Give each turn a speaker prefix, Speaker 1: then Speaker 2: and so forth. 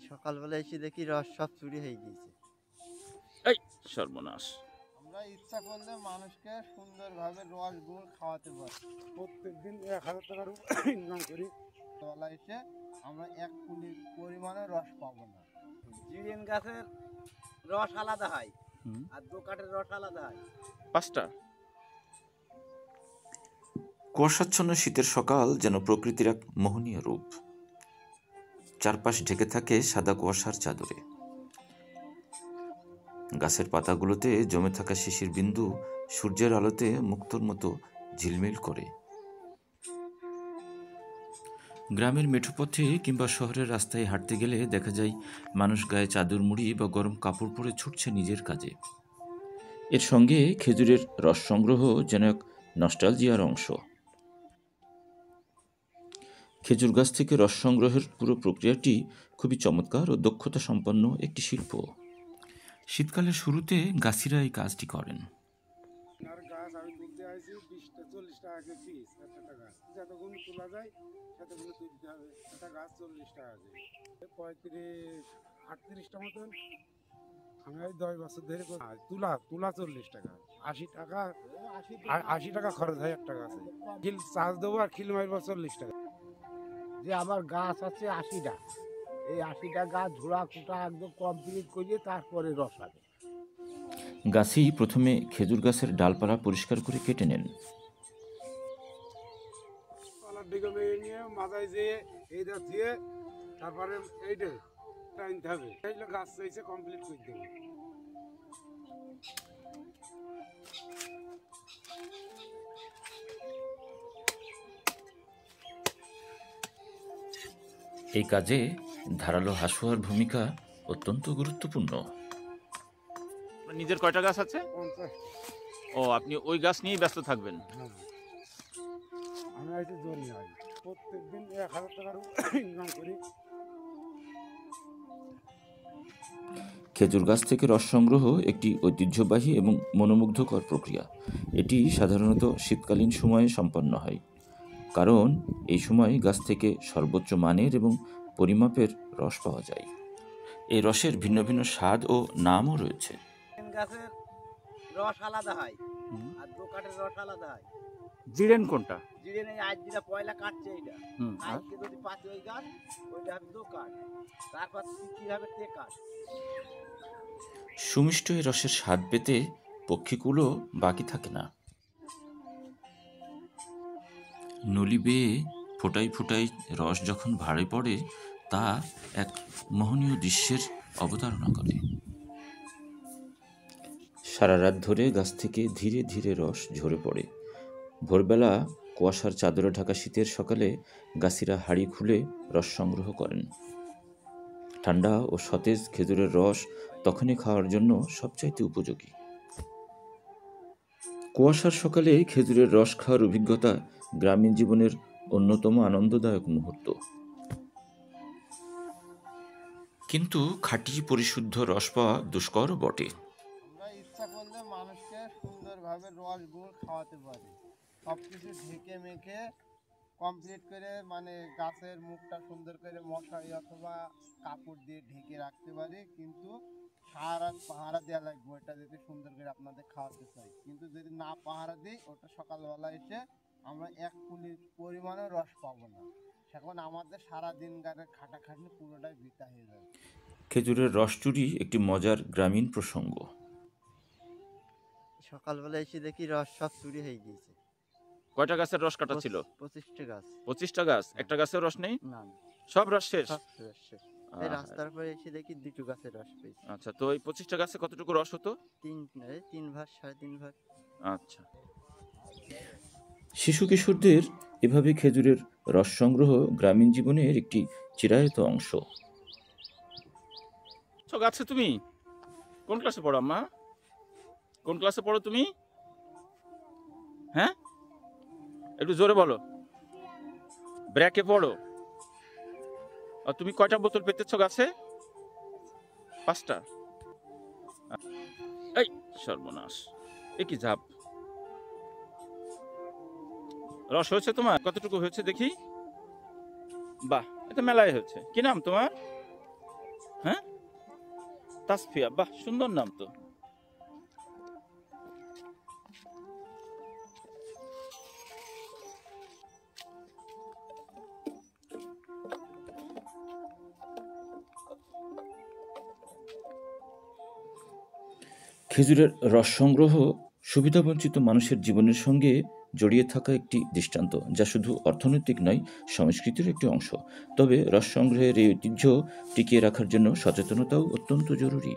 Speaker 1: সকালবেলা এসে দেখি রস সব চুরি হয়ে গিয়েছে।
Speaker 2: এই সর্বনাশ।
Speaker 1: আমরা ইচ্ছা করলে মানুষকে সুন্দরভাবে রস গুড় খাওয়াতে পারি।
Speaker 3: প্রত্যেকদিন 1000 টাকার ইনকাম করি।
Speaker 1: তলা এসে আমরা এক কুলি পরিমাণে রস পাবো না।
Speaker 4: জিরেন গাছের রস আলাদা হয় আর দোকাটের রস আলাদা হয়।
Speaker 2: 5টা।
Speaker 5: কুয়াশাচ্ছন্ন শীতের সকাল যেন প্রকৃতির এক মোহনীয় রূপ। চারপাশ ঢেকে থাকে সাদা কুয়াশার চাদরে। গাছের পাতাগুলোতে জমে থাকা শিশির বিন্দু সূর্যের আলোতে মুক্তোর মতো ঝিলমিল করে। গ্রামের মেঠোপথে কিংবা শহরের রাস্তায় হাঁটতে গেলে দেখা যায় মানুষ গায়ে চাদর মুড়ি বা গরম কাপড় পরে ছুটছে নিজের কাজে। এর সঙ্গে খেজুরের রস সংগ্রহ যেন এক নস্টালজিয়ার অংশ। খেজুর গাছ থেকে রস সংগ্রহের পুরো প্রক্রিয়াটি খুবই চমৎকার ও দক্ষতা সম্পন্ন একটি শিল্প। শীতকালের শুরুতে গাছিরা এই কাজটি করেন।
Speaker 3: আর গাছ আমি তুলতে আসি 40 টাকা করে পিস একটা গাছ। যতক্ষণ তোলা যায় ততক্ষণ তুলতে হবে। একটা গাছ 40 টাকা করে। 35-38টা মতন আমি 10 বছর ধরে তুলা 40 টাকা, 80 টাকা খরচ হয় একটা গাছে। খিল চার্জ দেবো আর খিল মারবো 40 টাকা।
Speaker 4: যে আমার গাছ আছে 80টা, এই 80টা গাছ ঝোড়া কুটা একদম কমপ্লিট করিয়ে তারপরে রস হবে।
Speaker 5: গাছি প্রথমে খেজুর গাছের ডালপালা পরিষ্কার করে কেটে নেন।
Speaker 3: কলার দিকে মেয়ে নিয়ে মাথায় যেয়ে এইটা দিয়ে তারপরে এইটা টাইনতে হবে। এইগুলো গাছ চাইছে কমপ্লিট করে দেবো।
Speaker 5: এই কাজে ধারালো হাসুয়ার ভূমিকা অত্যন্ত গুরুত্বপূর্ণ।
Speaker 2: নিজের কয়টা গাছ আছে?
Speaker 3: 50।
Speaker 2: ও, আপনি ওই গাছ নিয়েই ব্যস্ত থাকবেন।
Speaker 3: হ্যাঁ, আমি আইতে জমি হয় প্রত্যেকদিন 1000 টাকার ইনকাম করি।
Speaker 5: খেজুর গাছ থেকে রস সংগ্রহ একটি ঐতিহ্যবাহী এবং মনোমুগ্ধকর প্রক্রিয়া। এটি সাধারণত শীতকালীন সময়ে সম্পন্ন হয়, কারণ এই সময় গাছ থেকে সর্বোচ্চ মানের এবং পরিমাপের রস পাওয়া যায়। এই রসের ভিন্ন ভিন্ন স্বাদ ও নামও রয়েছে।
Speaker 4: জিরেন গাছের রস আলাদা হয় আর দোকাটের রস আলাদা হয়।
Speaker 2: জিরেন কোনটা?
Speaker 4: জিরেন এই আজ যেটা পয়লা কাটছে এইটা, আজকে যদি পাচ্ছে ওই গাছ, ওইটা হবে দোকাট, তারপর কি হবে টেকাট।
Speaker 5: সুমিষ্ট এই রসের স্বাদ পেতে পক্ষীকুলও বাকি থাকে না। নলি বেয়ে ফোটায় ফোটায় রস যখন ভাড়ে পড়ে, তা এক মোহনীয় দৃশ্যের অবতারণা করে। সারা রাত ধরে গাছ থেকে ধীরে ধীরে রস ঝরে পড়ে। ভোরবেলা কুয়াশার চাদরে ঢাকা শীতের সকালে গাছিরা হাঁড়ি খুলে রস সংগ্রহ করেন। ঠান্ডা ও সতেজ খেজুরের রস তখনই খাওয়ার জন্য সবচাইতে উপযোগী। কুয়াশার সকালে খেজুরের রস খাওয়ার অভিজ্ঞতা গ্রামীণ জীবনের অন্যতম আনন্দদায়ক মুহূর্ত। কিন্তু খাঁটি পরিশুদ্ধ রস পাওয়া দুষ্কর বটে।
Speaker 1: আমরা ইচ্ছা করলে মানুষকে সুন্দরভাবে রস গুড় খাওয়াতে পারি। সব কিছু ঢেকে মেখে কমপ্লিট করে মানে গাছের মুখটা সুন্দর করে মশারি অথবা কাপড় দিয়ে ঢেকে রাখতে পারি, কিন্তু সারা রাত পাহারা দেওয়া লাগবে ওটা যদি সুন্দর করে আপনাদের খাওয়াতে চাই। কিন্তু যদি না পাহারা দিই, ওটা সকালবেলা এসে আমরা এক কুলি পরিমাণে রস পাবো না। এখন আমাদের সারাদিন গানের খাটাখাটনি পুরোটাই বৃথা হয়ে যাবে।
Speaker 5: খেজুরের রস চুরি একটি মজার গ্রামীণ প্রসঙ্গ।
Speaker 1: সকালবেলা এসে দেখি রস সব চুরি হয়ে গিয়েছে।
Speaker 2: কয়টা গাছের রস কাটা ছিল?
Speaker 1: 25টা গাছ।
Speaker 2: 25টা গাছ? একটা গাছের রস নেই?
Speaker 1: না,
Speaker 2: সব রস শেষ?
Speaker 1: সব শেষ। এই রাস্তার পরে এসে দেখি 2টো গাছের রস পেয়েছি।
Speaker 2: আচ্ছা, তো এই 25টা গাছে কতটুকু রস হতো?
Speaker 1: 3 ভাগ 3.5 ভাগ।
Speaker 2: আচ্ছা।
Speaker 5: শিশু কিশোরদের এভাবে খেজুরের রস সংগ্রহ গ্রামীণ জীবনের একটি চিরায়ত অংশ।
Speaker 2: গাছে তুমি কোন ক্লাসে পড়ো আম্মা? কোন ক্লাসে পড়ো তুমি? হ্যাঁ, একটু জোরে বলো। ব্র্যাকে পড়ো। আর তুমি কয়টা বোতল পেতেছো গাছে? 5টা। এই সর্বনাশ, এ কি ঝাপ! রস হয়েছে তোমার? কতটুকু হয়েছে দেখি? বাহ, এটা মেলায় হয়েছে। কি নাম তোমার? হ্যাঁ, তাসফিয়া, বাহ, সুন্দর নাম তো।
Speaker 5: খেজুরের রস সংগ্রহ সুবিধাবঞ্চিত মানুষের জীবনের সঙ্গে জড়িয়ে থাকা একটি দৃষ্টান্ত, যা শুধু অর্থনৈতিক নয়, সংস্কৃতির একটি অংশ। তবে রস সংগ্রহের এই ঐতিহ্য টিকিয়ে রাখার জন্য সচেতনতাও অত্যন্ত জরুরি।